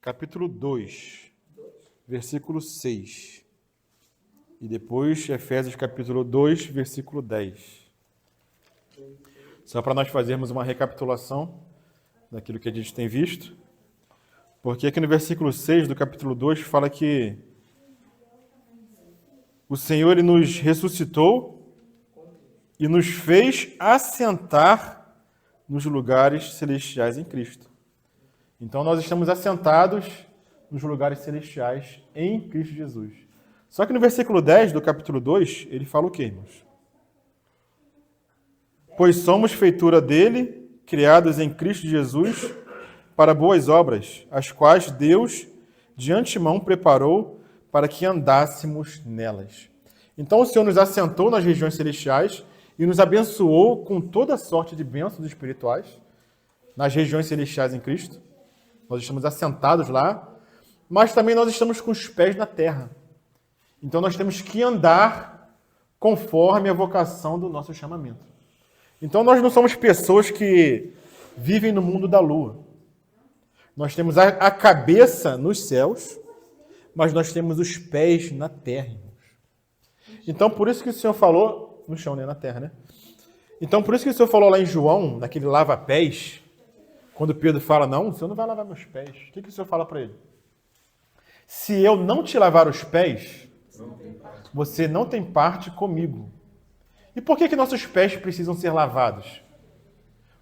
capítulo 2, versículo 6. E depois Efésios capítulo 2, versículo 10. Só para nós fazermos uma recapitulação daquilo que a gente tem visto. Porque aqui no versículo 6 do capítulo 2 fala que o Senhor ele nos ressuscitou e nos fez assentar nos lugares celestiais em Cristo. Então nós estamos assentados nos lugares celestiais em Cristo Jesus. Só que no versículo 10 do capítulo 2, ele fala o quê, irmãos? Pois somos feitura dele, criados em Cristo Jesus, para boas obras, as quais Deus de antemão preparou para que andássemos nelas. Então o Senhor nos assentou nas regiões celestiais e nos abençoou com toda sorte de bênçãos espirituais nas regiões celestiais em Cristo. Nós estamos assentados lá, mas também nós estamos com os pés na terra. Então nós temos que andar conforme a vocação do nosso chamamento. Então nós não somos pessoas que vivem no mundo da lua. Nós temos a cabeça nos céus, mas nós temos os pés na terra, irmãos. Então por isso que o Senhor falou, no chão, né? Na terra, né? Então por isso que o Senhor falou lá em João, naquele lava-pés, quando Pedro fala, não, o Senhor não vai lavar meus pés. O que o Senhor fala para ele? Se eu não te lavar os pés, você não tem parte comigo. E por que nossos pés precisam ser lavados?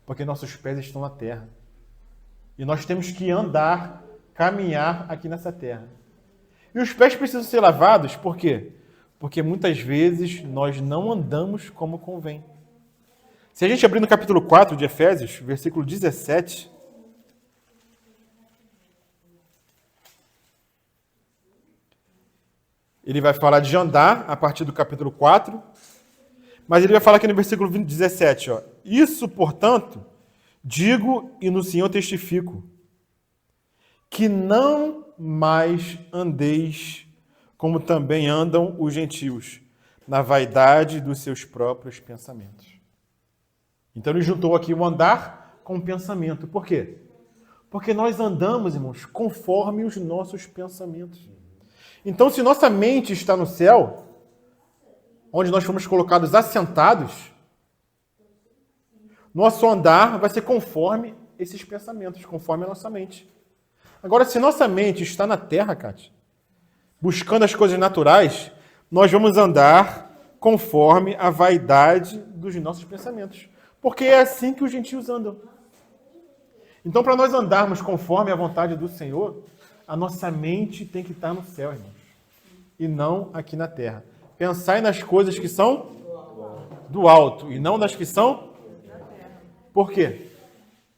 Porque nossos pés estão na terra. E nós temos que andar, caminhar aqui nessa terra. E os pés precisam ser lavados, por quê? Porque muitas vezes nós não andamos como convém. Se a gente abrir no capítulo 4 de Efésios, versículo 17, ele vai falar de andar a partir do capítulo 4, mas ele vai falar aqui no versículo 17, ó, isso, portanto, digo e no Senhor testifico, que não mais andeis como também andam os gentios, na vaidade dos seus próprios pensamentos. Então ele juntou aqui o andar com o pensamento. Por quê? Porque nós andamos, irmãos, conforme os nossos pensamentos. Então, se nossa mente está no céu, onde nós fomos colocados assentados, nosso andar vai ser conforme esses pensamentos, conforme a nossa mente. Agora, se nossa mente está na terra, Cátia, buscando as coisas naturais, nós vamos andar conforme a vaidade dos nossos pensamentos. Porque é assim que os gentios andam. Então, para nós andarmos conforme a vontade do Senhor, a nossa mente tem que estar no céu, irmãos, e não aqui na terra. Pensai nas coisas que são do alto e não nas que são da terra. Por quê?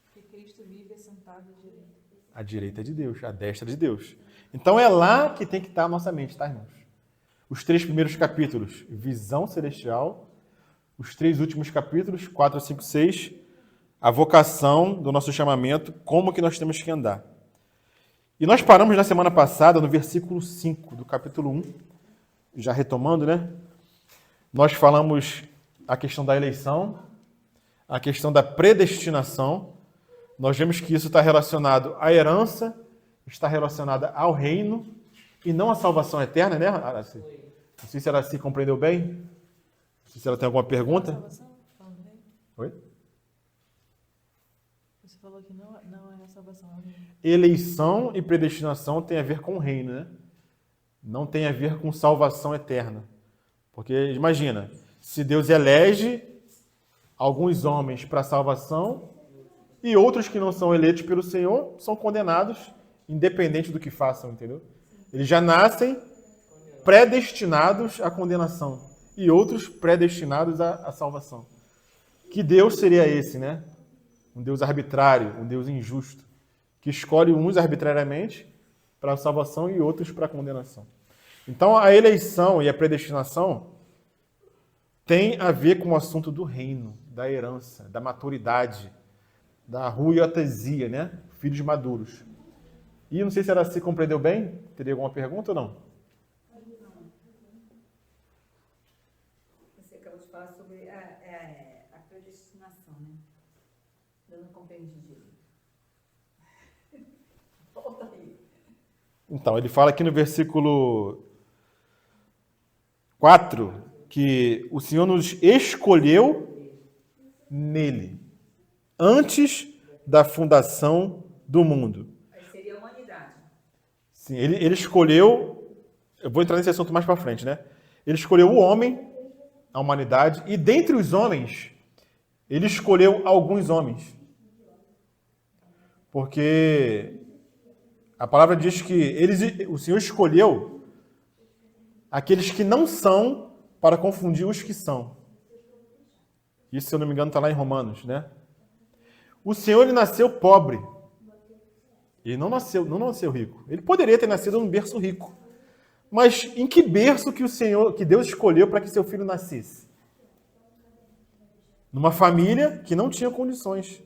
Porque Cristo vive assentado à direita. À direita de Deus, à destra de Deus. Então é lá que tem que estar a nossa mente, tá, irmãos? Os 3 primeiros capítulos, visão celestial. Os 3 últimos capítulos, 4, 5, 6, a vocação do nosso chamamento, como que nós temos que andar. E nós paramos na semana passada no versículo 5 do capítulo 1, já retomando, né? Nós falamos a questão da eleição, a questão da predestinação. Nós vemos que isso está relacionado à herança, está relacionada ao reino e não à salvação eterna, né, Araci? Não sei se ela se compreendeu bem. Se ela tem alguma pergunta? Oi? Você falou que não é a salvação. Eleição e predestinação tem a ver com o reino, né? Não tem a ver com salvação eterna. Porque, imagina, se Deus elege alguns homens para a salvação e outros que não são eleitos pelo Senhor são condenados, independente do que façam, entendeu? Eles já nascem predestinados à condenação. E outros predestinados à salvação. Que Deus seria esse, né? Um Deus arbitrário, um Deus injusto, que escolhe uns arbitrariamente para a salvação e outros para a condenação. Então, a eleição e a predestinação tem a ver com o assunto do reino, da herança, da maturidade, da ruiotesia, né? Filhos maduros. E não sei se ela se compreendeu bem. Teria alguma pergunta ou não? Falar sobre a predestinação, né? Eu não compreendi direito. Volta aí. Então, ele fala aqui no versículo 4 que o Senhor nos escolheu nele, antes da fundação do mundo. Aí seria a humanidade. Sim, ele escolheu, eu vou entrar nesse assunto mais para frente, né? Ele escolheu o homem, a humanidade, e dentre os homens, ele escolheu alguns homens. Porque a palavra diz que o Senhor escolheu aqueles que não são para confundir os que são. Isso, se eu não me engano, está lá em Romanos, né? O Senhor, ele nasceu pobre. Ele não nasceu rico. Ele poderia ter nascido num berço rico. Mas em que berço que Deus escolheu para que seu filho nascesse? Numa família que não tinha condições.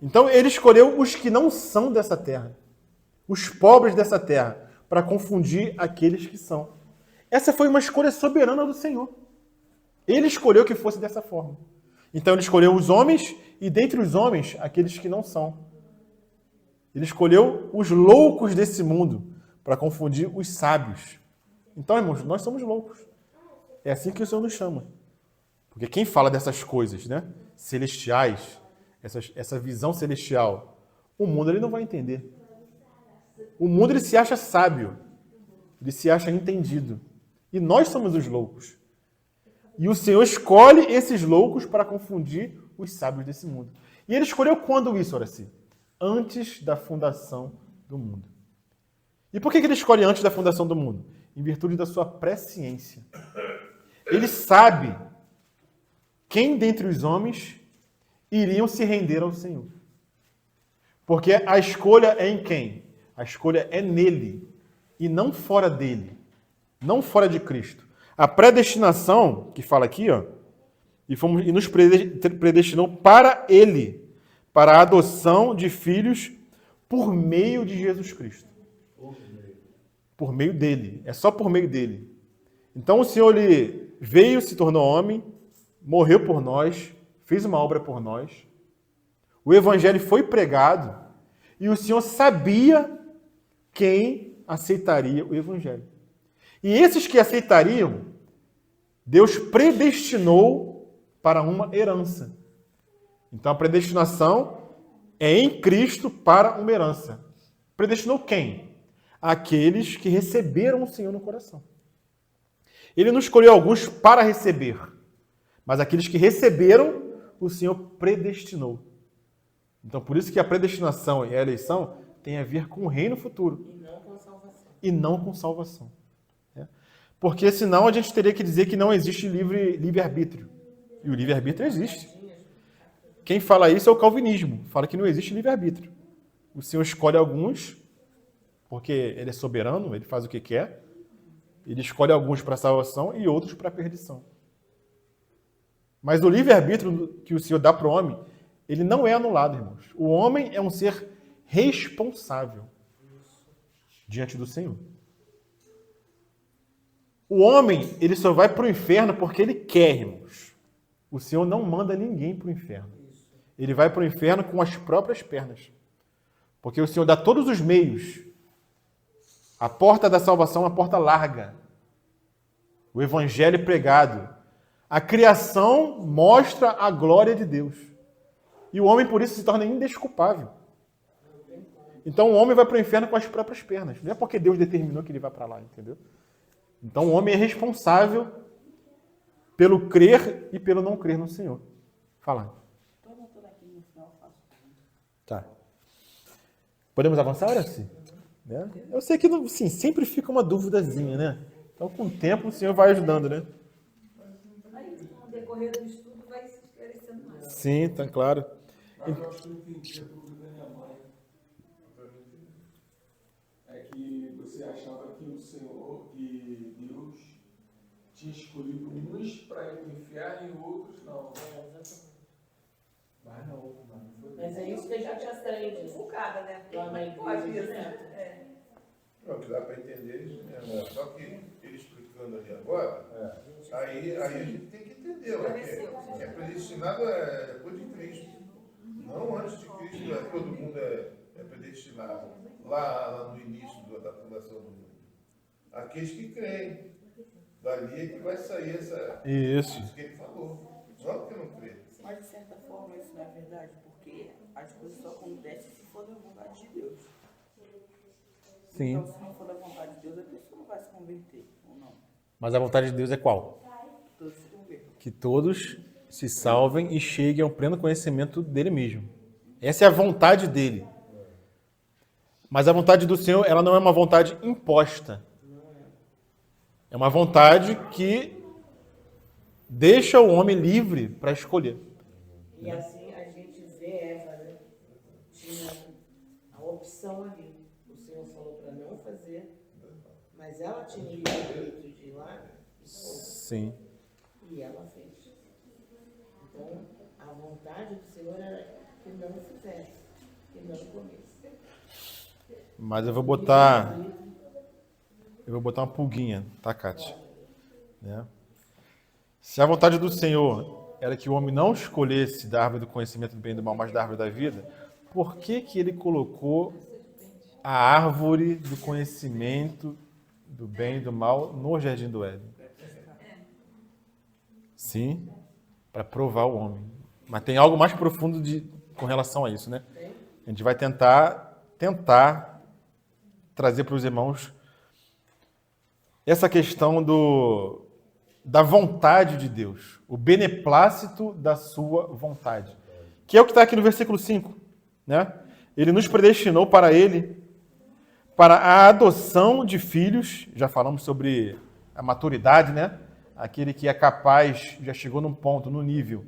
Então ele escolheu os que não são dessa terra, os pobres dessa terra, para confundir aqueles que são. Essa foi uma escolha soberana do Senhor. Ele escolheu que fosse dessa forma. Então ele escolheu os homens e dentre os homens, aqueles que não são. Ele escolheu os loucos desse mundo para confundir os sábios. Então, irmãos, nós somos loucos. É assim que o Senhor nos chama. Porque quem fala dessas coisas, né, celestiais, essa visão celestial, o mundo ele não vai entender. O mundo ele se acha sábio, ele se acha entendido. E nós somos os loucos. E o Senhor escolhe esses loucos para confundir os sábios desse mundo. E ele escolheu quando isso, Horaci? Antes da fundação do mundo. E por que ele escolhe antes da fundação do mundo? Em virtude da sua presciência. Ele sabe quem dentre os homens iriam se render ao Senhor. Porque a escolha é em quem? A escolha é nele e não fora dele, não fora de Cristo. A predestinação, que fala aqui, ó, e nos predestinou para ele, para a adoção de filhos por meio de Jesus Cristo. Por meio dele. É só por meio dele. Então o Senhor ele veio, se tornou homem, morreu por nós, fez uma obra por nós. O evangelho foi pregado e o Senhor sabia quem aceitaria o evangelho. E esses que aceitariam, Deus predestinou para uma herança. Então a predestinação é em Cristo para uma herança. Predestinou quem? Aqueles que receberam o Senhor no coração. Ele não escolheu alguns para receber, mas aqueles que receberam, o Senhor predestinou. Então, por isso que a predestinação e a eleição tem a ver com o reino futuro. E não com salvação. E não com salvação. Né? Porque senão a gente teria que dizer que não existe livre-arbítrio. E o livre-arbítrio existe. Quem fala isso é o calvinismo. Fala que não existe livre-arbítrio. O Senhor escolhe alguns, porque ele é soberano, ele faz o que quer. Ele escolhe alguns para salvação e outros para perdição. Mas o livre-arbítrio que o Senhor dá para o homem, ele não é anulado, irmãos. O homem é um ser responsável diante do Senhor. O homem, ele só vai para o inferno porque ele quer, irmãos. O Senhor não manda ninguém para o inferno. Ele vai para o inferno com as próprias pernas. Porque o Senhor dá todos os meios. A porta da salvação é uma porta larga. O evangelho pregado. A criação mostra a glória de Deus. E o homem, por isso, se torna indesculpável. Então, o homem vai para o inferno com as próprias pernas. Não é porque Deus determinou que ele vá para lá, entendeu? Então, o homem é responsável pelo crer e pelo não crer no Senhor. Fala. Tá. Podemos avançar, Horaci? Né? Eu sei que sim, sempre fica uma duvidazinha, né? Então, com o tempo, o Senhor vai ajudando, né? Aí, com o decorrer do estudo, vai se esclarecendo mais. Sim, tá claro. Mas eu acho que eu entendi a dúvida da minha mãe. É que você achava que o Senhor e Deus tinha escolhido uns para ir para o inferno e outros não. Mas não foi. Mas é isso que a gente aprende. Focada, né? Lá na Pode igreja, isso, né? É. Não, que dá para entender isso mesmo. Né? Só que ele explicando ali agora, aí a gente tem que entender. Ó, que é predestinado depois de Cristo. Não antes de Cristo, todo mundo é predestinado. lá no início da fundação do mundo. Aqueles que creem. Dali é que vai sair isso que ele falou. Não que não crê. Mas, de certa forma, isso não é verdade, porque as coisas só acontecem se for da vontade de Deus. Sim. Então, se não for da vontade de Deus, a pessoa não vai se converter, ou não? Mas a vontade de Deus é qual? Todos se convertem. Que todos se salvem e cheguem ao pleno conhecimento dele mesmo. Essa é a vontade dele. Mas a vontade do Senhor, ela não é uma vontade imposta. É uma vontade que deixa o homem livre para escolher. E assim a gente vê Eva, né? Tinha a opção ali. O Senhor falou para não fazer, mas ela tinha o direito de ir lá Sim. e ela fez. Então, a vontade do Senhor era que não fizesse, que não comesse. Mas eu vou botar uma pulguinha, tá, Kátia? Né? Se a vontade do Senhor era que o homem não escolhesse da árvore do conhecimento do bem e do mal, mas da árvore da vida, por que que ele colocou a árvore do conhecimento do bem e do mal no jardim do Éden? Sim, para provar o homem. Mas tem algo mais profundo com relação a isso, né? A gente vai tentar trazer para os irmãos essa questão da vontade de Deus, o beneplácito da sua vontade, que é o que está aqui no versículo 5, né? Ele nos predestinou para ele, para a adoção de filhos, já falamos sobre a maturidade, né? Aquele que é capaz, já chegou num ponto, no nível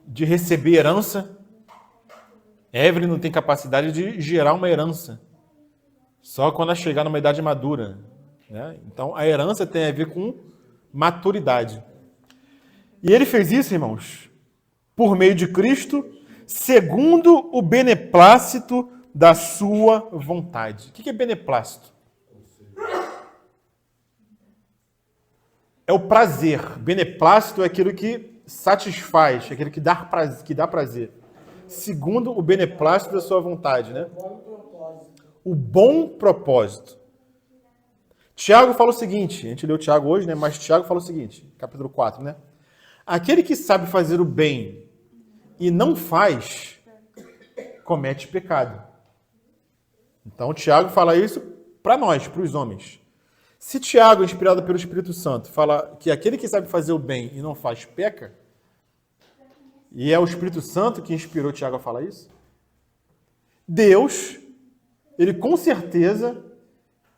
de receber herança. Evelyn não tem capacidade de gerar uma herança, só quando ela chegar numa idade madura, né? Então, a herança tem a ver com maturidade. E ele fez isso, irmãos, por meio de Cristo, segundo o beneplácito da sua vontade. O que é beneplácito? É o prazer. Beneplácito é aquilo que satisfaz, é aquilo que dá prazer. Segundo o beneplácito da sua vontade, né? O bom propósito. Tiago fala o seguinte, a gente leu Tiago hoje, né? Mas Tiago fala o seguinte, capítulo 4, né? Aquele que sabe fazer o bem e não faz, comete pecado. Então, Tiago fala isso para nós, para os homens. Se Tiago, inspirado pelo Espírito Santo, fala que aquele que sabe fazer o bem e não faz, peca, e é o Espírito Santo que inspirou Tiago a falar isso, Deus, ele com certeza,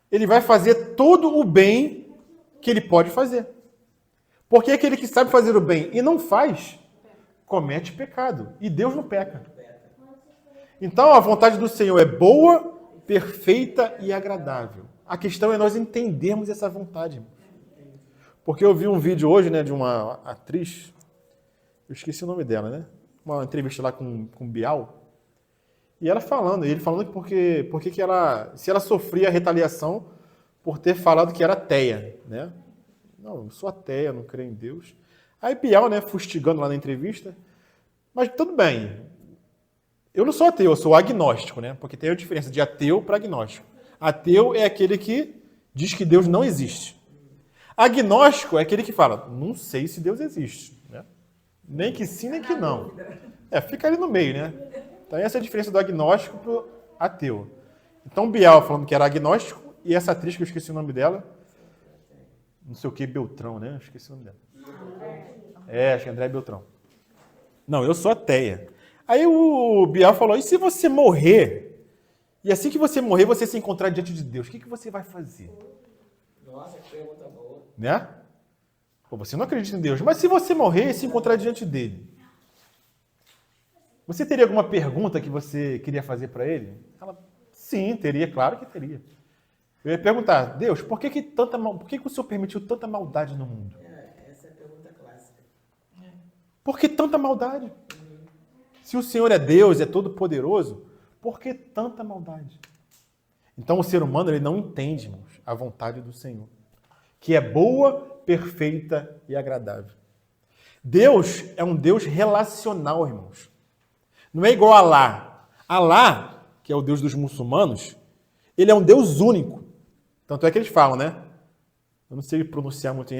ele vai fazer todo o bem que ele pode fazer. Porque aquele que sabe fazer o bem e não faz, comete pecado. E Deus não peca. Então, a vontade do Senhor é boa, perfeita e agradável. A questão é nós entendermos essa vontade. Porque eu vi um vídeo hoje, né, de uma atriz, eu esqueci o nome dela, né? Uma entrevista lá com Bial. E ela falando, ele falando porque que ela, se ela sofria retaliação por ter falado que era ateia, né? Não, eu sou ateia, não creio em Deus. Aí Bial, né, fustigando lá na entrevista, mas tudo bem. Eu não sou ateu, eu sou agnóstico, né? Porque tem a diferença de ateu para agnóstico. Ateu é aquele que diz que Deus não existe. Agnóstico é aquele que fala, não sei se Deus existe, né? Nem que sim, nem que não. Fica ali no meio, né? Então essa é a diferença do agnóstico para o ateu. Então Bial falando que era agnóstico e essa atriz, que eu esqueci o nome dela, não sei o que, Beltrão, né? Eu esqueci o nome dela. Acho que é André Beltrão. Não, eu sou ateia. Aí o Bial falou, e se você morrer, e assim que você morrer, você se encontrar diante de Deus, o que você vai fazer? Nossa, que pergunta boa. Né? Pô, você não acredita em Deus, mas se você morrer e se encontrar diante dele, você teria alguma pergunta que você queria fazer para ele? Ela, sim, teria, claro que teria. Eu ia perguntar, Deus, por que o Senhor permitiu tanta maldade no mundo? Essa é a pergunta clássica. Por que tanta maldade? Se o Senhor é Deus, é todo poderoso, por que tanta maldade? Então o ser humano ele não entende, irmãos, a vontade do Senhor, que é boa, perfeita e agradável. Deus é um Deus relacional, irmãos. Não é igual a Alá. Alá, que é o Deus dos muçulmanos, Ele é um Deus único. Tanto é que eles falam, né? Eu não sei pronunciar muito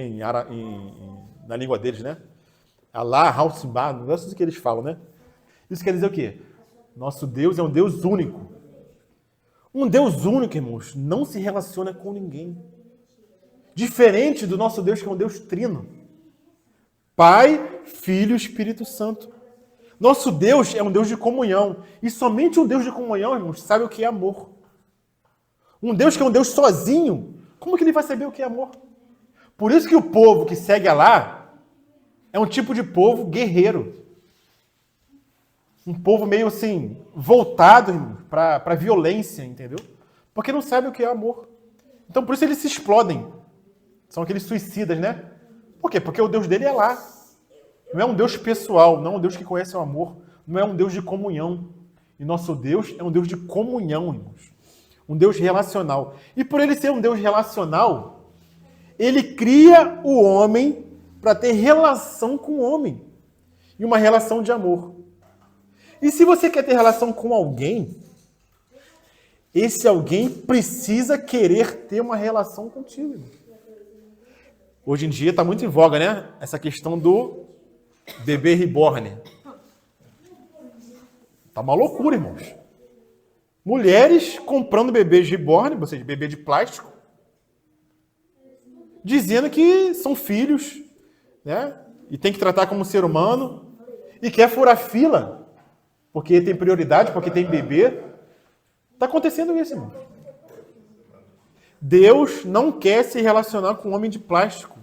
na língua deles, né? Allah, Hausimbá, não é isso que eles falam, né? Isso quer dizer o quê? Nosso Deus é um Deus único. Um Deus único, irmãos, não se relaciona com ninguém. Diferente do nosso Deus, que é um Deus trino. Pai, Filho e Espírito Santo. Nosso Deus é um Deus de comunhão. E somente um Deus de comunhão, irmãos, sabe o que é amor. Um Deus que é um Deus sozinho, como que ele vai saber o que é amor? Por isso que o povo que segue Alá é um tipo de povo guerreiro. Um povo meio assim, voltado para a violência, entendeu? Porque não sabe o que é amor. Então por isso eles se explodem. São aqueles suicidas, né? Por quê? Porque o Deus dele é lá. Não é um Deus pessoal, não é um Deus que conhece o amor, não é um Deus de comunhão. E nosso Deus é um Deus de comunhão, irmãos. Um Deus relacional. E por ele ser um Deus relacional, ele cria o homem para ter relação com o homem. E uma relação de amor. E se você quer ter relação com alguém, esse alguém precisa querer ter uma relação contigo. Hoje em dia está muito em voga, né? Essa questão do bebê reborn. Tá uma loucura, irmãos. Mulheres comprando bebês reborn, ou seja, bebê de plástico, dizendo que são filhos, né? E tem que tratar como ser humano, e quer furar fila, porque tem prioridade, porque tem bebê. Está acontecendo isso, irmão. Deus não quer se relacionar com um homem de plástico.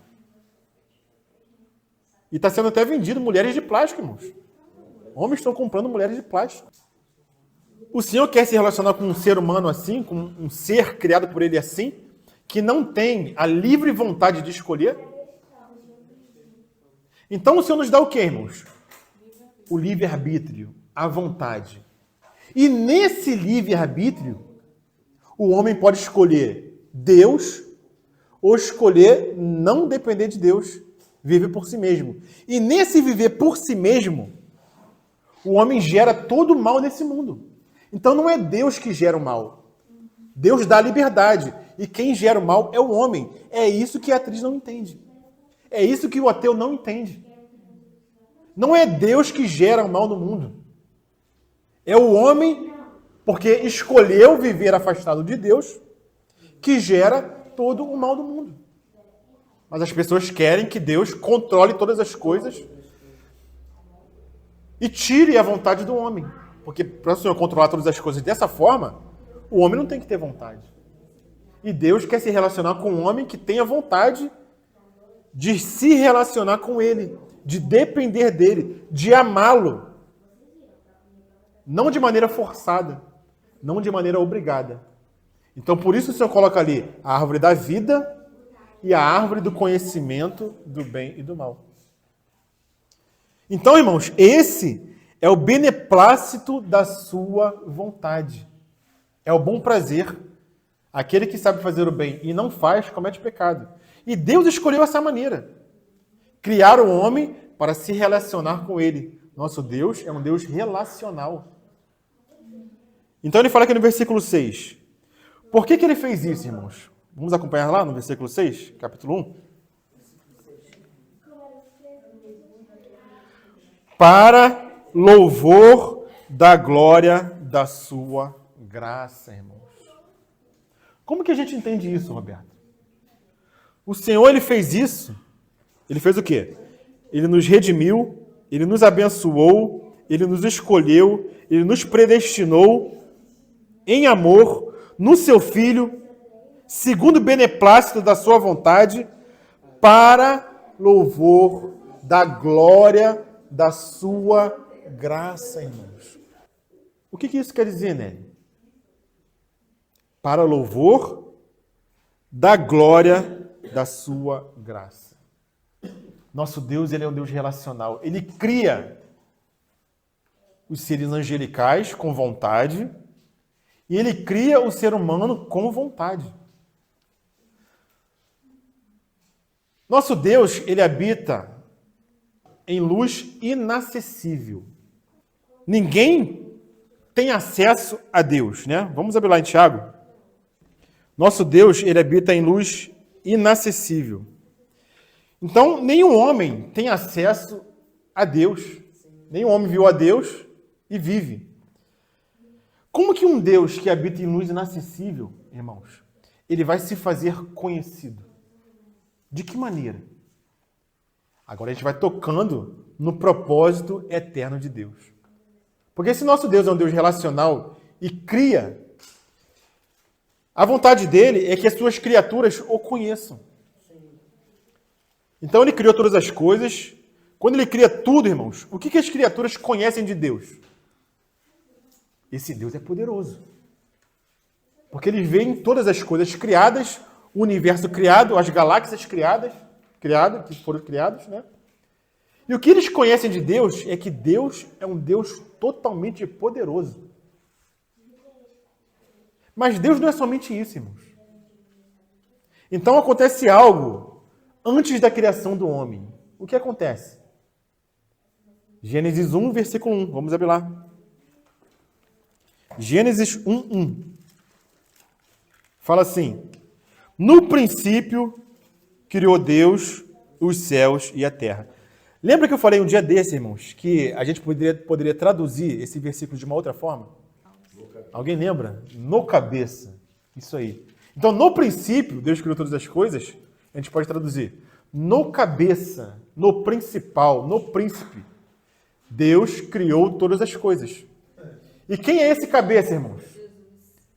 E está sendo até vendido mulheres de plástico, irmãos. Homens estão comprando mulheres de plástico. O Senhor quer se relacionar com um ser humano assim, com um ser criado por Ele assim, que não tem a livre vontade de escolher? Então o Senhor nos dá o quê, irmãos? O livre-arbítrio, a vontade. E nesse livre-arbítrio, o homem pode escolher Deus ou escolher não depender de Deus, viver por si mesmo. E nesse viver por si mesmo, o homem gera todo o mal nesse mundo. Então não é Deus que gera o mal. Deus dá a liberdade. E quem gera o mal é o homem. É isso que a atriz não entende. É isso que o ateu não entende. Não é Deus que gera o mal no mundo. É o homem, porque escolheu viver afastado de Deus, que gera todo o mal do mundo. Mas as pessoas querem que Deus controle todas as coisas e tire a vontade do homem. Porque para o Senhor controlar todas as coisas dessa forma, o homem não tem que ter vontade. E Deus quer se relacionar com um homem que tenha vontade de se relacionar com Ele, de depender dEle, de amá-lo. Não de maneira forçada, não de maneira obrigada. Então, por isso o Senhor coloca ali a árvore da vida e a árvore do conhecimento do bem e do mal. Então, irmãos, esse é o beneplácito da sua vontade. É o bom prazer. Aquele que sabe fazer o bem e não faz, comete pecado. E Deus escolheu essa maneira. Criar o homem para se relacionar com ele. Nosso Deus é um Deus relacional. Então ele fala aqui no versículo 6. Por que ele fez isso, irmãos? Vamos acompanhar lá no versículo 6, capítulo 1. Para louvor da glória da sua graça, irmãos. Como que a gente entende isso, Roberto? O Senhor, ele fez isso. Ele fez o quê? Ele nos redimiu, ele nos abençoou, ele nos escolheu, ele nos predestinou em amor no seu Filho, segundo o beneplácito da sua vontade, para louvor da glória da sua graça, irmãos. O que isso quer dizer, né? Para louvor da glória da sua graça. Nosso Deus, ele é um Deus relacional. Ele cria os seres angelicais com vontade e ele cria o ser humano com vontade. Nosso Deus, ele habita em luz inacessível. Ninguém tem acesso a Deus, né? Vamos abrir lá em Tiago. Nosso Deus, ele habita em luz inacessível. Então, nenhum homem tem acesso a Deus. Nenhum homem viu a Deus e vive. Como que um Deus que habita em luz inacessível, irmãos, ele vai se fazer conhecido? De que maneira? Agora a gente vai tocando no propósito eterno de Deus. Porque se nosso Deus é um Deus relacional e cria, a vontade dele é que as suas criaturas o conheçam. Então ele criou todas as coisas. Quando ele cria tudo, irmãos, o que as criaturas conhecem de Deus? Esse Deus é poderoso. Porque eles veem todas as coisas criadas, o universo criado, as galáxias criadas, que foram criados, né? E o que eles conhecem de Deus é que Deus é um Deus totalmente poderoso. Mas Deus não é somente isso, irmãos. Então acontece algo antes da criação do homem. O que acontece? Gênesis 1, versículo 1. Vamos abrir lá. Gênesis 1, 1. Fala assim: no princípio criou Deus os céus e a terra. Lembra que eu falei um dia desse, irmãos, que a gente poderia traduzir esse versículo de uma outra forma? Alguém lembra? No cabeça. Isso aí. Então, no princípio, Deus criou todas as coisas, a gente pode traduzir. No cabeça, no principal, no príncipe, Deus criou todas as coisas. E quem é esse cabeça, irmãos?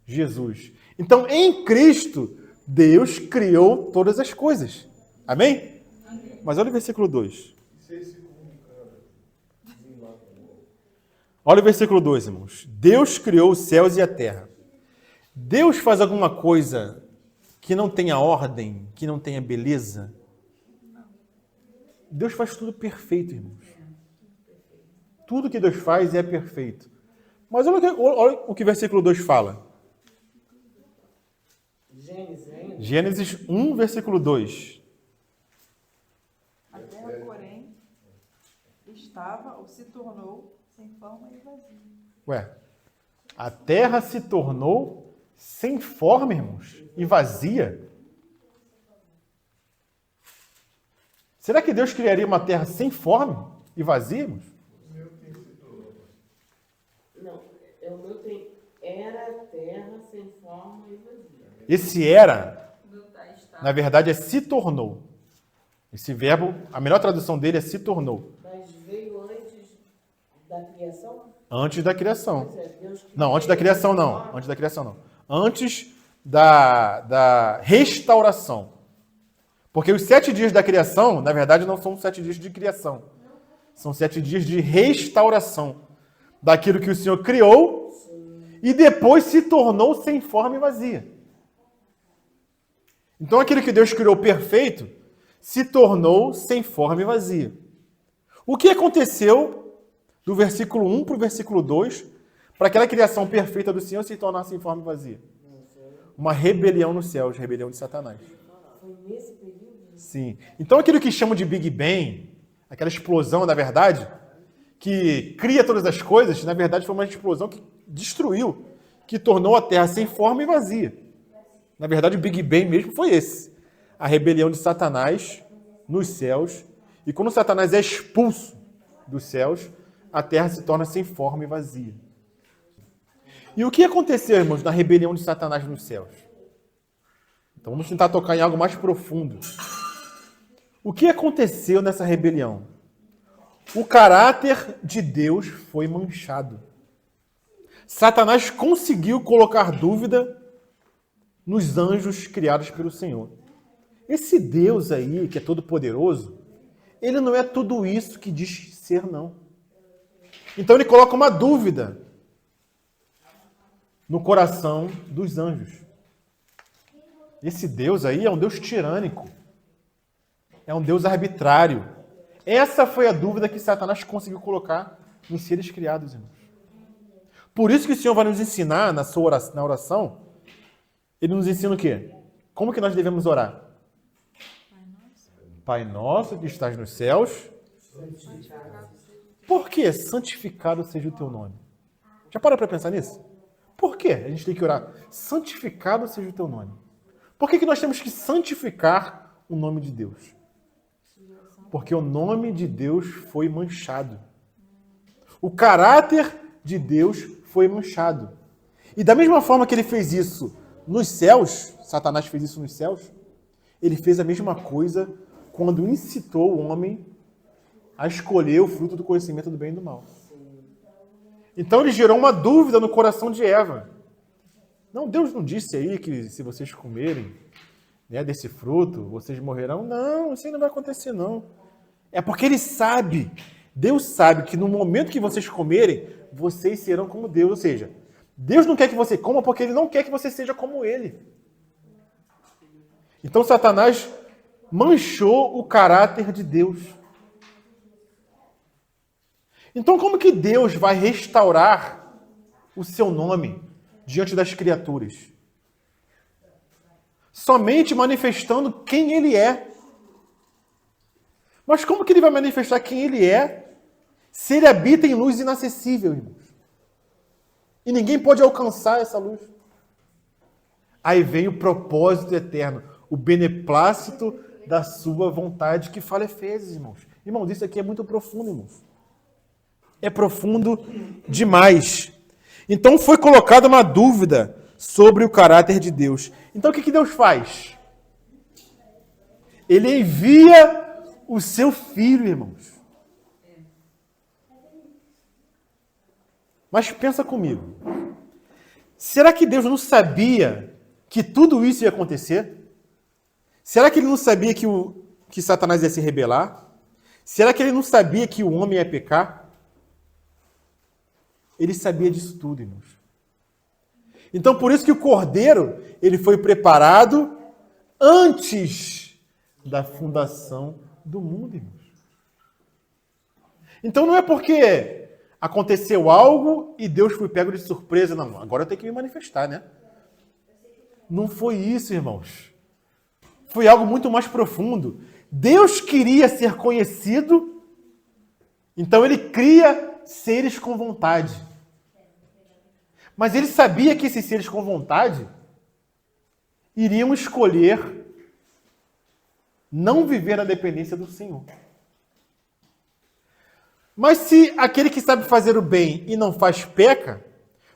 Jesus. Então, em Cristo, Deus criou todas as coisas. Amém? Mas olha o versículo 2. Olha o versículo 2, irmãos. Deus criou os céus e a terra. Deus faz alguma coisa que não tenha ordem, que não tenha beleza? Deus faz tudo perfeito, irmãos. Tudo que Deus faz é perfeito. Mas olha o que o versículo 2 fala. Gênesis 1, versículo 2. A terra, porém, estava ou se tornou sem forma e vazia. Ué, a terra se tornou sem forma, irmãos, e vazia? Será que Deus criaria uma terra sem forma e vazia, irmãos? Não, o meu tem era terra sem forma e vazia. Esse era, na verdade, é se tornou. Esse verbo, a melhor tradução dele é se tornou. Mas veio antes da criação? Antes da criação. Deus Não, antes da criação não. Antes da criação não. Antes da restauração. Porque os 7 dias da criação, na verdade, não são 7 dias de criação. São 7 dias de restauração daquilo que o Senhor criou e depois se tornou sem forma e vazia. Então aquilo que Deus criou perfeito se tornou sem forma e vazia. O que aconteceu do versículo 1 para o versículo 2 para aquela criação perfeita do Senhor se tornar sem forma e vazia? Uma rebelião nos céus, rebelião de Satanás. Foi nesse período? Sim. Então aquilo que chamam de Big Bang, aquela explosão, na verdade, que cria todas as coisas, na verdade foi uma explosão que destruiu, que tornou a Terra sem forma e vazia. Na verdade, o Big Bang mesmo foi esse. A rebelião de Satanás nos céus. E quando Satanás é expulso dos céus, a Terra se torna sem forma e vazia. E o que aconteceu, irmãos, na rebelião de Satanás nos céus? Então vamos tentar tocar em algo mais profundo. O que aconteceu nessa rebelião? O caráter de Deus foi manchado. Satanás conseguiu colocar dúvida nos anjos criados pelo Senhor. Esse Deus aí, que é todo poderoso, ele não é tudo isso que diz ser, não. Então ele coloca uma dúvida no coração dos anjos. Esse Deus aí é um Deus tirânico. É um Deus arbitrário. Essa foi a dúvida que Satanás conseguiu colocar nos seres criados, irmãos. Por isso que o Senhor vai nos ensinar na oração. Ele nos ensina o quê? Como que nós devemos orar? Pai nosso que estás nos céus. Por que santificado seja o teu nome? Já para pensar nisso? Por que a gente tem que orar? Santificado seja o teu nome. Por que nós temos que santificar o nome de Deus? Porque o nome de Deus foi manchado. O caráter de Deus foi manchado. E da mesma forma que ele fez isso nos céus, Satanás fez isso nos céus, ele fez a mesma coisa quando incitou o homem a escolher o fruto do conhecimento do bem e do mal. Então ele gerou uma dúvida no coração de Eva. Não, Deus não disse aí que se vocês comerem, né, desse fruto, vocês morrerão? Não, isso aí não vai acontecer não. É porque ele sabe, Deus sabe que no momento que vocês comerem, vocês serão como Deus. Ou seja, Deus não quer que você coma porque ele não quer que você seja como ele. Então Satanás manchou o caráter de Deus. Então como que Deus vai restaurar o seu nome diante das criaturas? Somente manifestando quem ele é. Mas como que ele vai manifestar quem ele é se ele habita em luz inacessível, irmãos? E ninguém pode alcançar essa luz. Aí vem o propósito eterno, o beneplácito da sua vontade, que fala Efésios, irmãos. Irmãos, isso aqui é muito profundo, irmãos. É profundo demais. Então foi colocada uma dúvida sobre o caráter de Deus. Então o que Deus faz? Ele envia o seu filho, irmãos. Mas pensa comigo. Será que Deus não sabia que tudo isso ia acontecer? Será que ele não sabia que Satanás ia se rebelar? Será que ele não sabia que o homem ia pecar? Ele sabia disso tudo, irmãos. Então, por isso que o cordeiro, ele foi preparado antes da fundação do mundo, irmãos. Então, não é porque aconteceu algo e Deus foi pego de surpresa, não. Agora eu tenho que me manifestar, né? Não foi isso, irmãos. Foi algo muito mais profundo. Deus queria ser conhecido, então ele cria seres com vontade. Mas ele sabia que esses seres com vontade iriam escolher não viver na dependência do Senhor. Mas se aquele que sabe fazer o bem e não faz peca,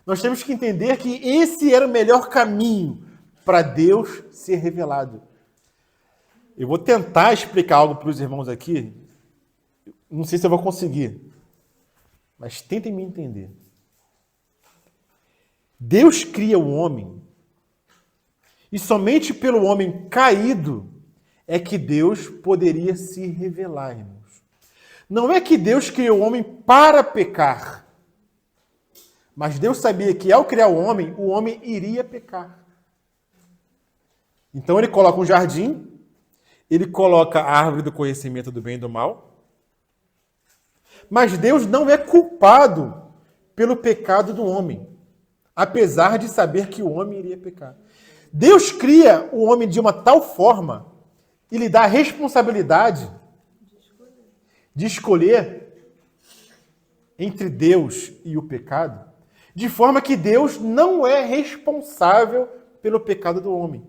nós temos que entender que esse era o melhor caminho para Deus ser revelado. Eu vou tentar explicar algo para os irmãos aqui. Não sei se eu vou conseguir, mas tentem me entender. Deus cria o homem e somente pelo homem caído é que Deus poderia se revelar, irmãos. Não é que Deus criou o homem para pecar, mas Deus sabia que ao criar o homem iria pecar. Então ele coloca um jardim, ele coloca a árvore do conhecimento do bem e do mal, mas Deus não é culpado pelo pecado do homem, apesar de saber que o homem iria pecar. Deus cria o homem de uma tal forma e lhe dá a responsabilidade de escolher entre Deus e o pecado, de forma que Deus não é responsável pelo pecado do homem.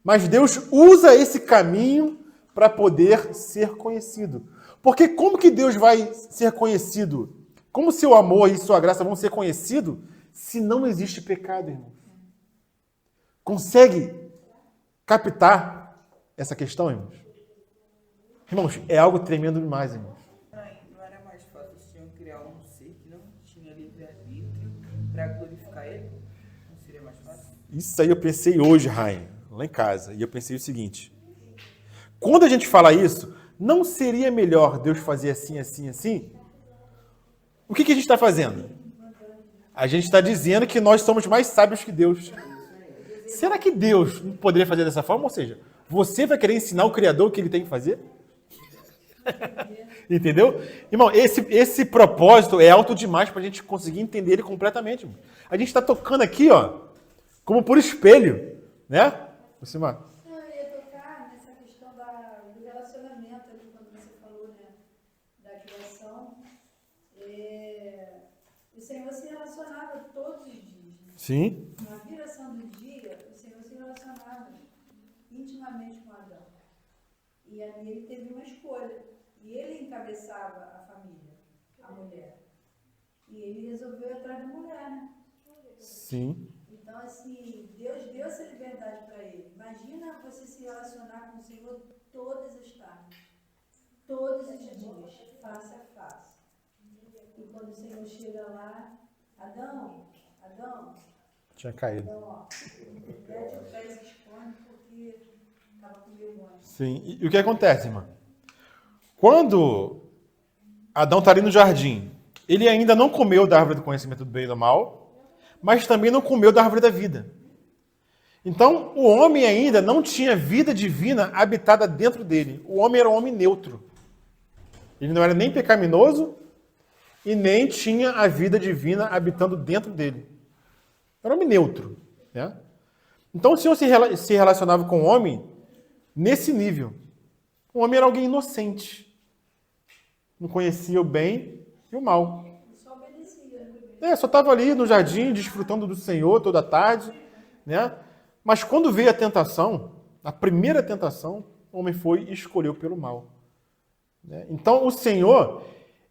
Mas Deus usa esse caminho para poder ser conhecido. Porque como que Deus vai ser conhecido? Como seu amor e sua graça vão ser conhecidos se não existe pecado, irmãos? Consegue captar essa questão, irmãos? Irmãos, é algo tremendo demais, irmãos. Não era mais fácil o Senhor criar um ser que não tinha livre-arbítrio para glorificar Ele? Não seria mais fácil? Isso aí eu pensei hoje, Rainha, lá em casa. E eu pensei o seguinte. Quando a gente fala isso, não seria melhor Deus fazer assim, assim, assim? O que a gente está fazendo? A gente está dizendo que nós somos mais sábios que Deus. Será que Deus não poderia fazer dessa forma? Ou seja, você vai querer ensinar o Criador o que ele tem que fazer? Entendeu? Irmão, esse propósito é alto demais para a gente conseguir entender ele completamente. Irmão. A gente está tocando aqui, ó, como por espelho, né? Lucimar. Não, eu ia tocar nessa questão do relacionamento ali, quando você falou, né, da criação. O Senhor se relacionava todos os dias. Né? Sim. Na viração do dia, o Senhor se relacionava. intimamente com Adão. E ali ele teve uma escolha. E ele encabeçava a família, a mulher. E ele resolveu ir atrás da mulher, né? Sim. Então, assim, Deus deu essa liberdade para ele. Imagina você se relacionar com o Senhor todas as tardes, todos os dias, face a face. E quando o Senhor chega lá, Adão, Tinha caído. Adão, ó, mete o pé e se esconde porque estava com vergonha. Sim. E o que acontece, irmã? Quando Adão está ali no jardim, ele ainda não comeu da árvore do conhecimento do bem e do mal, mas também não comeu da árvore da vida. Então, o homem ainda não tinha vida divina habitada dentro dele. O homem era um homem neutro. Ele não era nem pecaminoso e nem tinha a vida divina habitando dentro dele. Era um homem neutro. Né? Então, o Senhor se relacionava com o homem nesse nível. O homem era alguém inocente. Não conhecia o bem e o mal. Só obedecia. Só estava ali no jardim, desfrutando do Senhor toda a tarde. Né? Mas quando veio a tentação, a primeira tentação, o homem foi e escolheu pelo mal. Né? Então, o Senhor,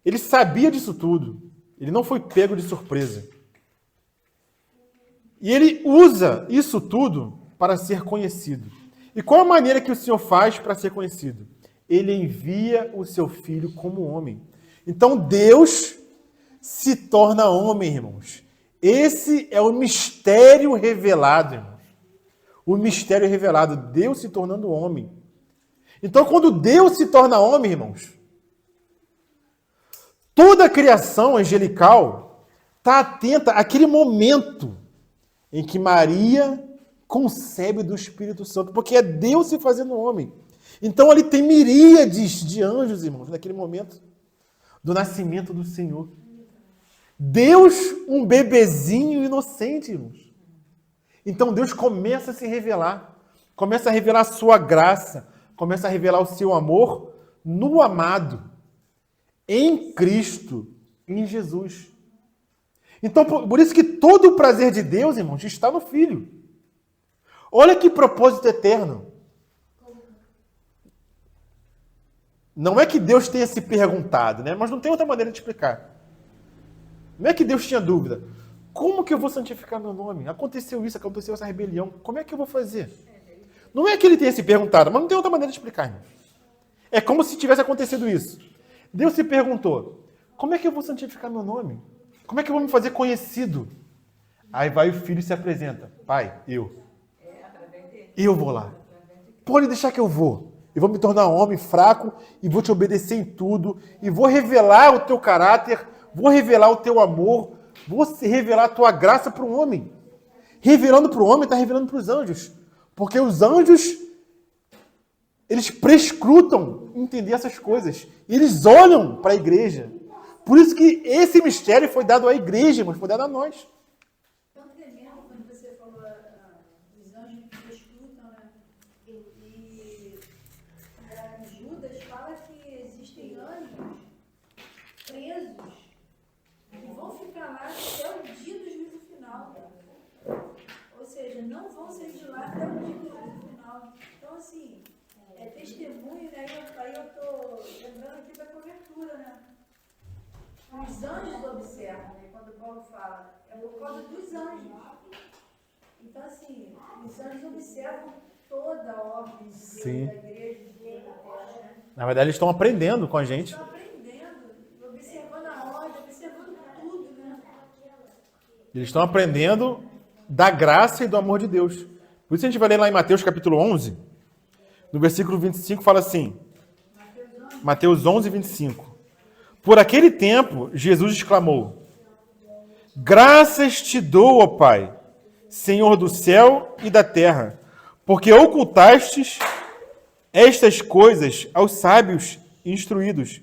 ele sabia disso tudo. Ele não foi pego de surpresa. E ele usa isso tudo para ser conhecido. E qual a maneira que o Senhor faz para ser conhecido? Ele envia o seu Filho como homem. Então, Deus se torna homem, irmãos. Esse é o mistério revelado, irmãos. O mistério revelado, Deus se tornando homem. Então, quando Deus se torna homem, irmãos, toda a criação angelical está atenta àquele momento em que Maria concebe do Espírito Santo, porque é Deus se fazendo homem. Então, ali tem miríades de anjos, irmãos, naquele momento do nascimento do Senhor. Deus, um bebezinho inocente, irmãos. Então, Deus começa a se revelar, começa a revelar a sua graça, começa a revelar o seu amor no amado, em Cristo, em Jesus. Então, por isso que todo o prazer de Deus, irmãos, está no Filho. Olha que propósito eterno. Não é que Deus tenha se perguntado, né? Mas não tem outra maneira de explicar. Não é que Deus tinha dúvida. Como que eu vou santificar meu nome? Aconteceu isso, aconteceu essa rebelião. Como é que eu vou fazer? Não é que ele tenha se perguntado, mas não tem outra maneira de explicar, irmão. É como se tivesse acontecido isso. Deus se perguntou, como é que eu vou santificar meu nome? Como é que eu vou me fazer conhecido? Aí vai o filho e se apresenta. Pai, eu vou lá. Pode deixar que eu vou. Eu vou me tornar um homem fraco e vou te obedecer em tudo. E vou revelar o teu caráter, vou revelar o teu amor, vou revelar a tua graça para um homem. Revelando para o homem, está revelando para os anjos. Porque os anjos, eles prescrutam entender essas coisas. Eles olham para a igreja. Por isso que esse mistério foi dado à igreja, mas foi dado a nós. Tão tremendo quando você falou dos anjos que escutam, né? E Judas fala que existem anjos presos que vão ficar lá até o dia do juízo final. Ou seja, não vão sair de lá até o dia do juízo final. Então, assim, é testemunho, né? Aí eu estou lembrando aqui da cobertura, né? Os anjos observam, né? Quando Paulo fala, é por causa dos anjos. Então, assim, os anjos observam toda a ordem de Deus, Sim. da igreja de Deus, né? Na verdade, eles estão aprendendo com a gente. Estão aprendendo, observando a ordem, observando tudo, né? Eles estão aprendendo da graça e do amor de Deus. Por isso a gente vai ler lá em Mateus capítulo 11, no versículo 25, fala assim, Mateus 11, 25. Por aquele tempo, Jesus exclamou, graças te dou, ó Pai, Senhor do céu e da terra, porque ocultastes estas coisas aos sábios instruídos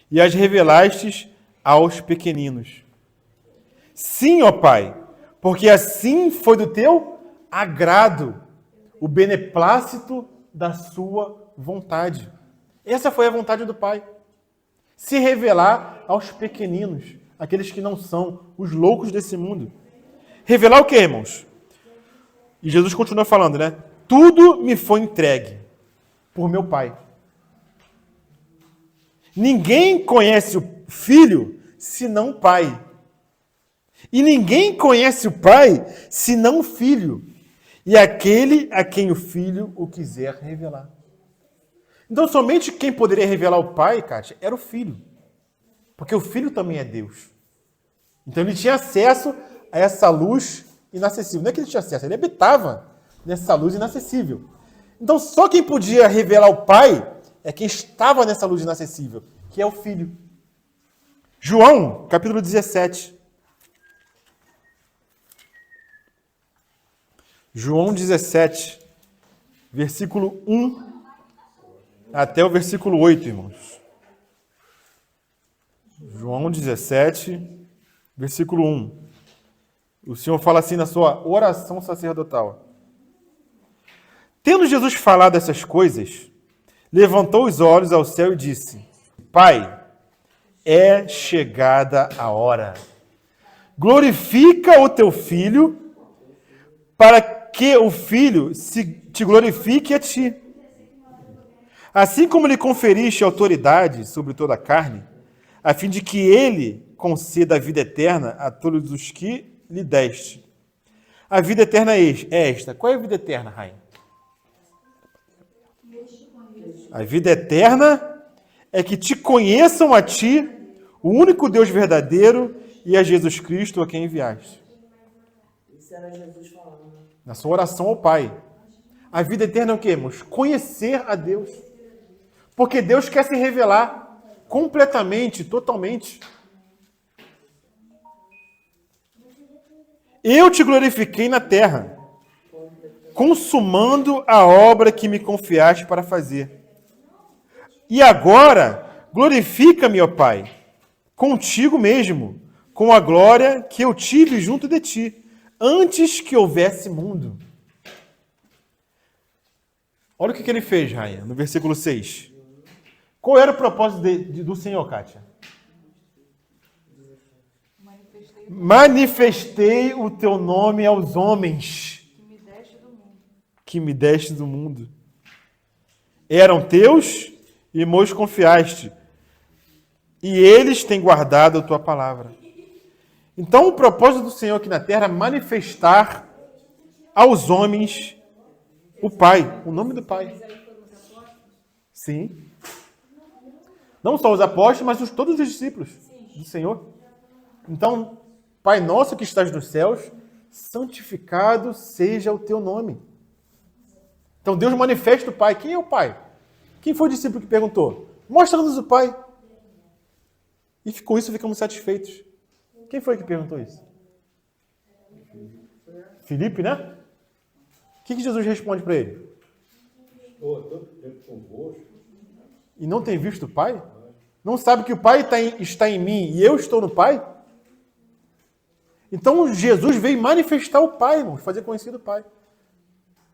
e as revelastes aos pequeninos. Sim, ó Pai, porque assim foi do teu agrado, o beneplácito da sua vontade. Essa foi a vontade do Pai. Se revelar aos pequeninos, aqueles que não são os loucos desse mundo. Revelar o que, irmãos? E Jesus continua falando, né? tudo me foi entregue por meu Pai. Ninguém conhece o Filho senão o Pai. E ninguém conhece o Pai senão o Filho. E aquele a quem o Filho o quiser revelar. Então, somente quem poderia revelar o Pai, Kátia, era o Filho. Porque o Filho também é Deus. Então, ele tinha acesso a essa luz inacessível. Não é que ele tinha acesso, ele habitava nessa luz inacessível. Então, só quem podia revelar o Pai é quem estava nessa luz inacessível, que é o Filho. João, capítulo 17. João 17, versículo 1 até o versículo 8, irmãos. João 17, versículo 1. O Senhor fala assim na sua oração sacerdotal. Tendo Jesus falado essas coisas, levantou os olhos ao céu e disse: Pai, é chegada a hora. Glorifica o teu Filho, para que o Filho te glorifique a ti. Assim como lhe conferiste autoridade sobre toda a carne, a fim de que ele conceda a vida eterna a todos os que lhe deste. A vida eterna é esta. Qual é a vida eterna, Rainha? A vida eterna é que te conheçam a ti, o único Deus verdadeiro, e a Jesus Cristo a quem enviaste. Isso era Jesus falando. Na sua oração ao Pai. A vida eterna é o quê, irmãos? Conhecer a Deus. Porque Deus quer se revelar completamente, totalmente. Eu te glorifiquei na terra, consumando a obra que me confiaste para fazer. E agora, glorifica-me, ó Pai, contigo mesmo, com a glória que eu tive junto de ti, antes que houvesse mundo. Olha o que ele fez, Rainha, no versículo 6. Qual era o propósito do Senhor, Kátia? Manifestei o teu nome aos homens que me deste do mundo. Eram teus e meus confiaste, e eles têm guardado a tua palavra. Então, o propósito do Senhor aqui na terra é manifestar aos homens o Pai, o nome do Pai. Sim. Não só os apóstolos, mas todos os discípulos do Senhor. Então, Pai nosso que estás nos céus, santificado seja o teu nome. Então, Deus manifesta o Pai. Quem é o Pai? Quem foi o discípulo que perguntou? Mostra-nos o Pai. E com isso ficamos satisfeitos. Quem foi que perguntou isso? Filipe, né? O que Jesus responde para ele? Estou há tanto tempo convosco. E não tem visto o Pai? Não sabe que o Pai está em mim e eu estou no Pai? Então Jesus veio manifestar o Pai, irmãos, fazer conhecido o Pai.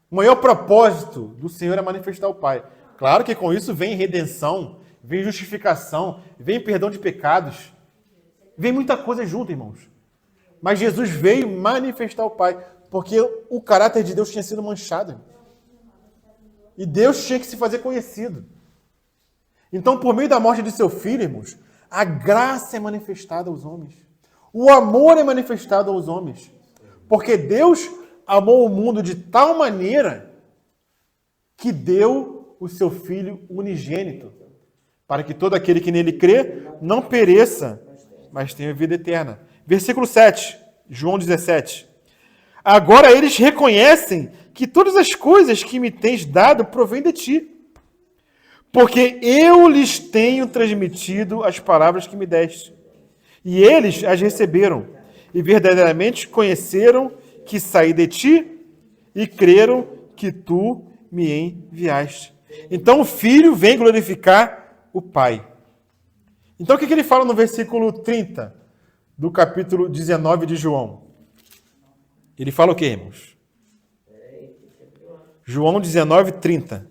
O maior propósito do Senhor é manifestar o Pai. Claro que com isso vem redenção, vem justificação, vem perdão de pecados, vem muita coisa junto, irmãos. Mas Jesus veio manifestar o Pai, porque o caráter de Deus tinha sido manchado. E Deus tinha que se fazer conhecido. Então, por meio da morte de seu filho, irmãos, a graça é manifestada aos homens. O amor é manifestado aos homens. Porque Deus amou o mundo de tal maneira que deu o seu Filho unigênito, para que todo aquele que nele crê não pereça, mas tenha vida eterna. Versículo 7, João 17. Agora eles reconhecem que todas as coisas que me tens dado provêm de ti, porque eu lhes tenho transmitido as palavras que me deste, e eles as receberam, e verdadeiramente conheceram que saí de ti, e creram que tu me enviaste. Então o Filho vem glorificar o Pai. Então o que ele fala no versículo 30 do capítulo 19 de João? Ele fala o que, irmãos? João 19, 30.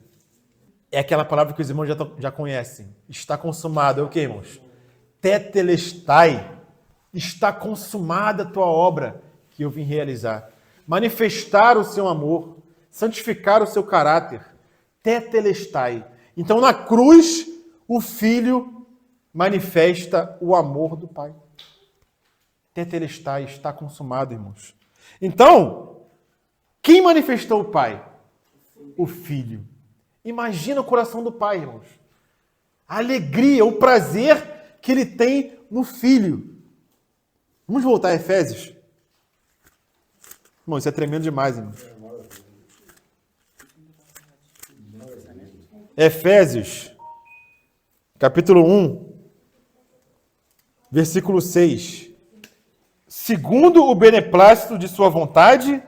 É aquela palavra que os irmãos já conhecem. Está consumado. É o que, irmãos? Tetelestai. Está consumada a tua obra que eu vim realizar. Manifestar o seu amor. santificar o seu caráter. Tetelestai. Então, na cruz, o Filho manifesta o amor do Pai. Tetelestai, está consumado, irmãos. Então, quem manifestou o Pai? O Filho. Imagina o coração do Pai, irmãos. A alegria, o prazer que ele tem no Filho. Vamos voltar a Efésios? Irmão, isso é tremendo demais, irmão. Efésios, capítulo 1, versículo 6. Segundo o beneplácito de sua vontade,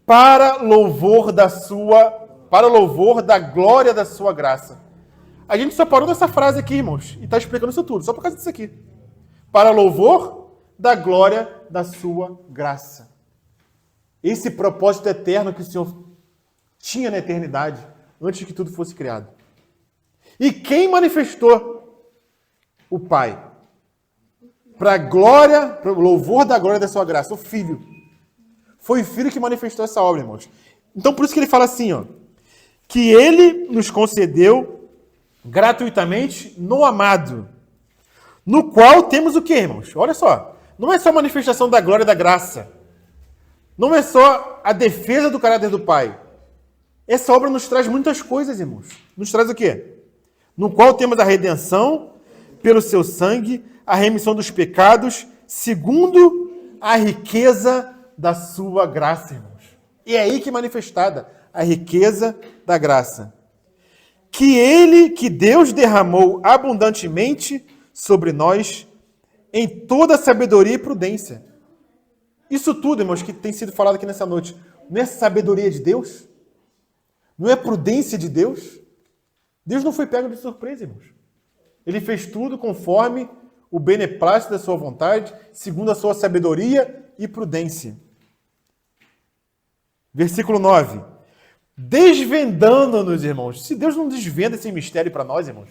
para louvor da glória da sua graça. A gente só parou nessa frase aqui, irmãos, e está explicando isso tudo, só por causa disso aqui. Para louvor da glória da sua graça. Esse propósito eterno que o Senhor tinha na eternidade, antes que tudo fosse criado. E quem manifestou? O Pai. Para o louvor da glória da sua graça, o Filho. Foi o Filho que manifestou essa obra, irmãos. Então, por isso que ele fala assim, ó, que ele nos concedeu gratuitamente no amado, no qual temos o quê, irmãos? Olha só, não é só a manifestação da glória e da graça, não é só a defesa do caráter do Pai. Essa obra nos traz muitas coisas, irmãos. Nos traz o quê? No qual temos a redenção, pelo seu sangue, a remissão dos pecados, segundo a riqueza da sua graça, irmãos. E é aí que é manifestada a riqueza da graça. Que Deus derramou abundantemente sobre nós em toda sabedoria e prudência. Isso tudo, irmãos, que tem sido falado aqui nessa noite, não é sabedoria de Deus? Não é prudência de Deus? Deus não foi pego de surpresa, irmãos. Ele fez tudo conforme o beneplácito da sua vontade, segundo a sua sabedoria e prudência. Versículo 9. Desvendando-nos, irmãos. Se Deus não desvenda esse mistério para nós, irmãos.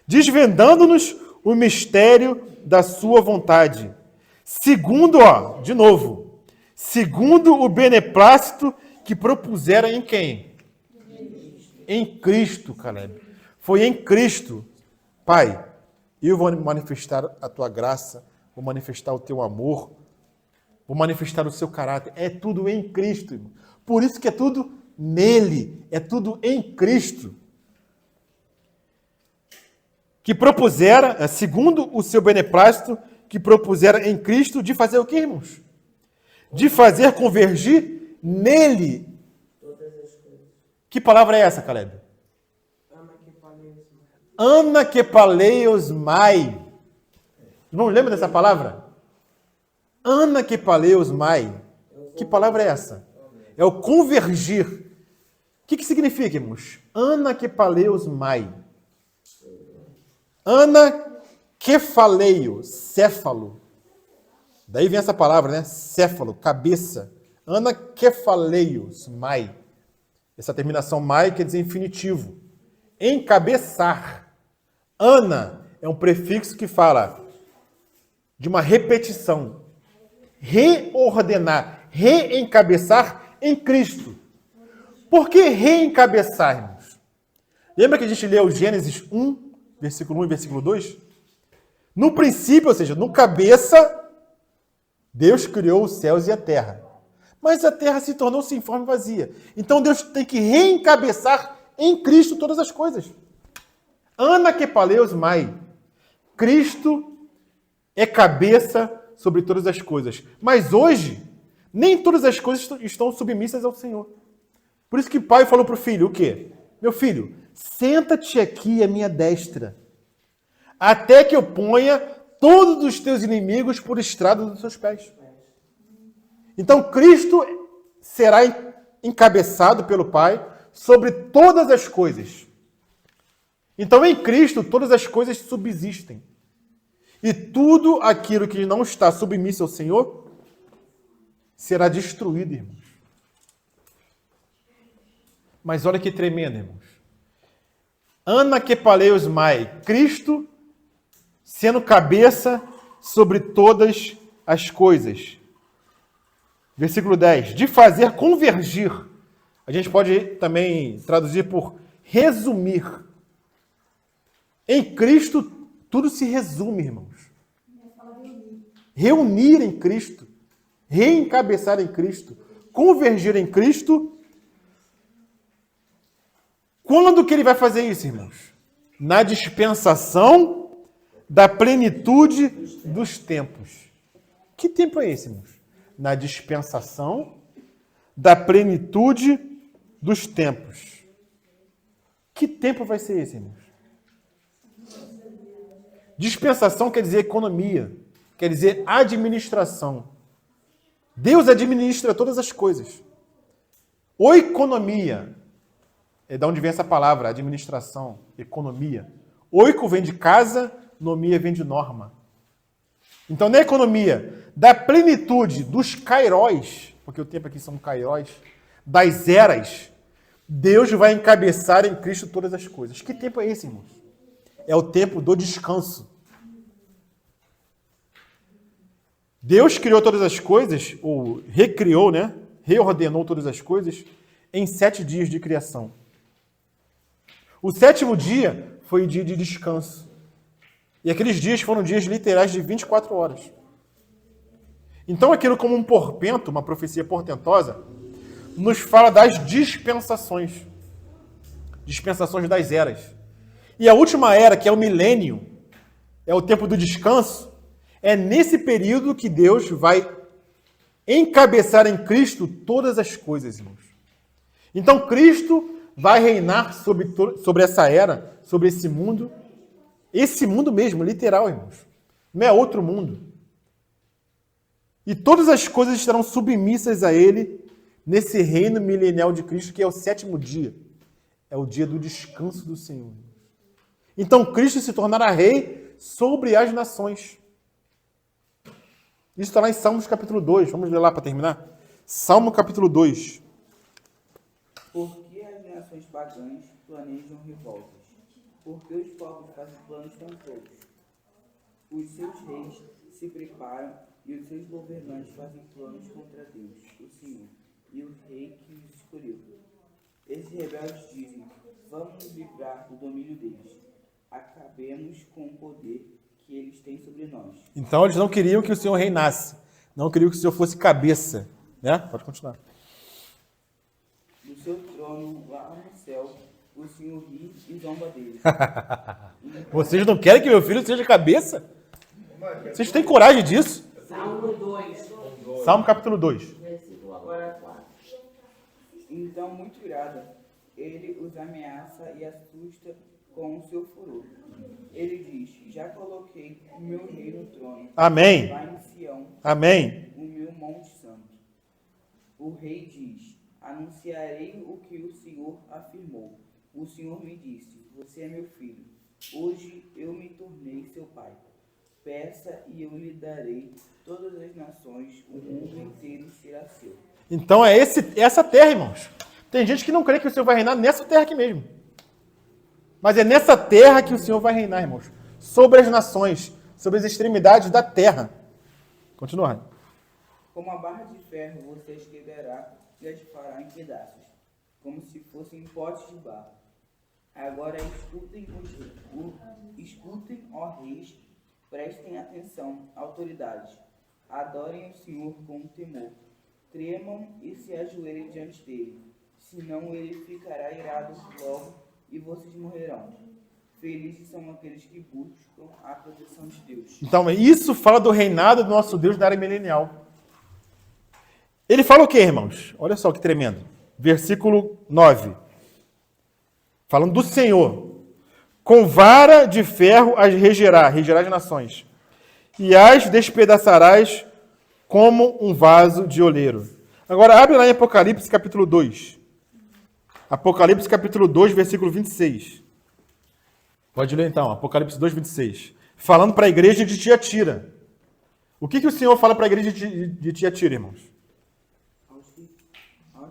Desvendando-nos o mistério da sua vontade. Segundo, de novo, segundo o beneplácito que propusera em quem? Em Cristo, Caleb. Foi em Cristo. Pai, eu vou manifestar a tua graça, vou manifestar o teu amor, vou manifestar o seu caráter. É tudo em Cristo, irmão. Por isso que é tudo nele, é tudo em Cristo. Que propusera, segundo o seu beneplácito, que propusera em Cristo, de fazer o quê, irmãos? De fazer convergir nele. Que palavra é essa, Caleb? Anakepaleosmai. Não lembra dessa palavra? Anakepaleosmai. Que palavra é essa? É o convergir. O que significa, irmãos? Anakepaleosmai. Anakefaleio, céfalo. Daí vem essa palavra, né? Céfalo, cabeça. Anakepaleosmai. Essa terminação mai quer dizer infinitivo. Encabeçar. Ana é um prefixo que fala de uma repetição. Reordenar, reencabeçar em Cristo. Por que reencabeçar, irmãos? Lembra que a gente leu Gênesis 1, versículo 1 e versículo 2? No princípio, ou seja, no cabeça, Deus criou os céus e a terra. Mas a terra se tornou sem forma e vazia. Então Deus tem que reencabeçar em Cristo todas as coisas. Anakepaleosmai. Cristo é cabeça sobre todas as coisas. Mas hoje, nem todas as coisas estão submissas ao Senhor. Por isso que o pai falou para o filho, o quê? Meu filho, senta-te aqui à minha destra, até que eu ponha todos os teus inimigos por estrado dos seus pés. Então, Cristo será encabeçado pelo Pai sobre todas as coisas. Então, em Cristo, todas as coisas subsistem. E tudo aquilo que não está submisso ao Senhor será destruído, irmãos. Mas olha que tremendo, irmãos. Anakepaleosmai, Cristo sendo cabeça sobre todas as coisas. Versículo 10. De fazer convergir. A gente pode também traduzir por resumir. Em Cristo, tudo se resume, irmãos. Reunir em Cristo. Reencabeçar em Cristo. Convergir em Cristo. Quando que ele vai fazer isso, irmãos? Na dispensação da plenitude dos tempos. Que tempo é esse, irmãos? Na dispensação da plenitude dos tempos. Que tempo vai ser esse, irmãos? Dispensação quer dizer economia, quer dizer administração. Deus administra todas as coisas. Oikonomia é de onde vem essa palavra, administração, economia. Oiko vem de casa, nomia vem de norma. Então, na economia da plenitude dos kairóis, porque o tempo aqui são kairóis, das eras, Deus vai encabeçar em Cristo todas as coisas. Que tempo é esse, irmãos? É o tempo do descanso. Deus criou todas as coisas, ou recriou, né? Reordenou todas as coisas em 7 dias de criação. O 7º dia foi o dia de descanso. E aqueles dias foram dias literais de 24 horas. Então aquilo como um portento, uma profecia portentosa, nos fala das dispensações. Dispensações das eras. E a última era, que é o milênio, é o tempo do descanso, é nesse período que Deus vai encabeçar em Cristo todas as coisas, irmãos. Então Cristo vai reinar sobre essa era, sobre esse mundo mesmo, literal, irmãos. Não é outro mundo. E todas as coisas estarão submissas a Ele nesse reino milenial de Cristo, que é o 7º dia. É o dia do descanso do Senhor. Então Cristo se tornará rei sobre as nações. Isso está lá em Salmos capítulo 2. Vamos ler lá para terminar? Salmo capítulo 2. Porque as nações pagãs planejam revoltas? Porque os povos fazem planos tão todos? Os seus reis se preparam e os seus governantes fazem planos contra Deus, o Senhor, e o rei que os escolheu. Esses rebeldes dizem, vamos nos livrar do domínio deles. Acabemos com o poder que eles têm sobre nós. Então eles não queriam que o Senhor reinasse. Não queriam que o Senhor fosse cabeça. Né? Pode continuar. Do seu trono lá no céu, o Senhor ri e zomba dele. Vocês não querem que meu filho seja cabeça? Vocês têm coragem disso? Salmo 2. Salmo capítulo 2. Versículo agora 4. Então, muito irado, ele os ameaça e assusta com o seu furor. Ele diz, já coloquei o meu rei no trono. Amém. Lá em Sião, Amém. o meu monte santo. O rei diz, anunciarei o que o Senhor afirmou. O Senhor me disse, você é meu filho. Hoje eu me tornei seu pai. Peça e eu lhe darei todas as nações, o mundo inteiro será seu. Então é essa terra, irmãos. Tem gente que não crê que o Senhor vai reinar nessa terra aqui mesmo. Mas é nessa terra que o Senhor vai reinar, irmãos. Sobre as nações, sobre as extremidades da terra. Continua. Como a barra de ferro você as quebrará e as fará em pedaços, como se fossem potes de barro. Agora escutem, ó reis, prestem atenção, autoridades. Adorem o Senhor com temor. Tremam e se ajoelhem diante dele. Senão ele ficará irado logo e vocês morrerão. Felizes são aqueles que buscam a proteção de Deus. Então, isso fala do reinado do nosso Deus da era milenial. Ele fala o quê, irmãos? Olha só que tremendo. Versículo 9. Falando do Senhor. Com vara de ferro as regerá as nações, e as despedaçarás como um vaso de oleiro. Agora, abre lá em Apocalipse capítulo 2. Apocalipse capítulo 2, versículo 26. Pode ler então, Apocalipse 2, 26. Falando para a igreja de Tiatira. O que o Senhor fala para a igreja de Tiatira, irmãos? Aos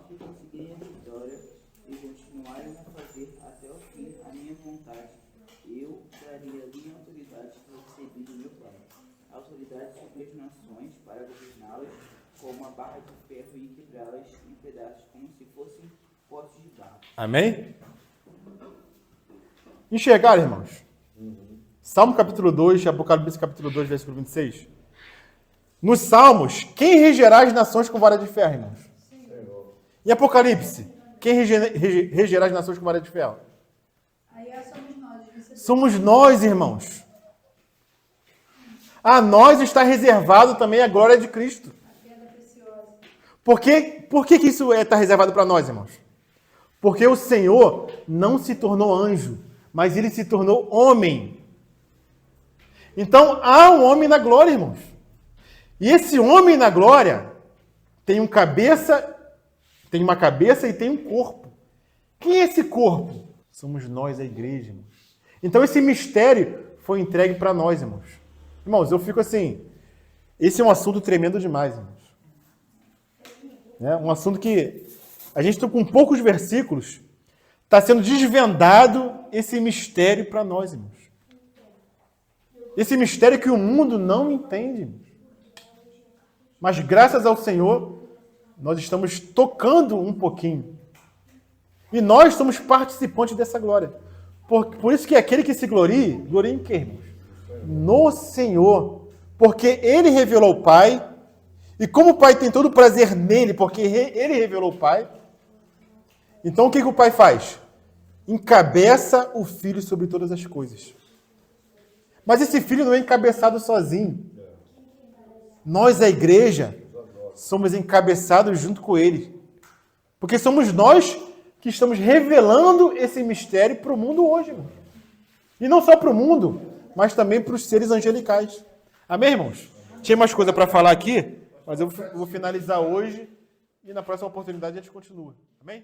que conseguirem a vitória e continuarem a fazer até o fim a minha vontade, eu daria a minha autoridade que recebi do meu Pai. Autoridade sobre as nações para governá-las, com uma barra de ferro e quebrá-las em pedaços como se fossem poços de barro. Amém? Enxergaram, irmãos? Salmo capítulo 2, Apocalipse capítulo 2, versículo 26. Nos Salmos, quem regerá as nações com vara de ferro, irmãos? Em Apocalipse, quem regerá as nações com vara de ferro? Aí somos nós. Vencedores. Somos nós, irmãos. A nós está reservado também a glória de Cristo. A pedra preciosa. Por que isso está reservado para nós, irmãos? Porque o Senhor não se tornou anjo, mas ele se tornou homem. Então, há um homem na glória, irmãos. E esse homem na glória tem uma cabeça e tem um corpo. Quem é esse corpo? Somos nós, a igreja, irmãos. Então, esse mistério foi entregue para nós, irmãos. Irmãos, eu fico assim, esse é um assunto tremendo demais, irmãos. É um assunto que a gente com poucos versículos está sendo desvendado esse mistério para nós, irmãos. Esse mistério que o mundo não entende, irmãos. Mas graças ao Senhor, nós estamos tocando um pouquinho. E nós somos participantes dessa glória. Por isso que aquele que se glorie em quê, irmãos? No Senhor. Porque Ele revelou o Pai. E como o Pai tem todo o prazer nele, porque Ele revelou o Pai, então o que o Pai faz? Encabeça o Filho sobre todas as coisas. Mas esse Filho não é encabeçado sozinho. Nós, a igreja, somos encabeçados junto com Ele. Porque somos nós que estamos revelando esse mistério para o mundo hoje, irmão. E não só para o mundo, mas também para os seres angelicais. Amém, irmãos? Tinha mais coisa para falar aqui, mas eu vou finalizar hoje e na próxima oportunidade a gente continua. Amém?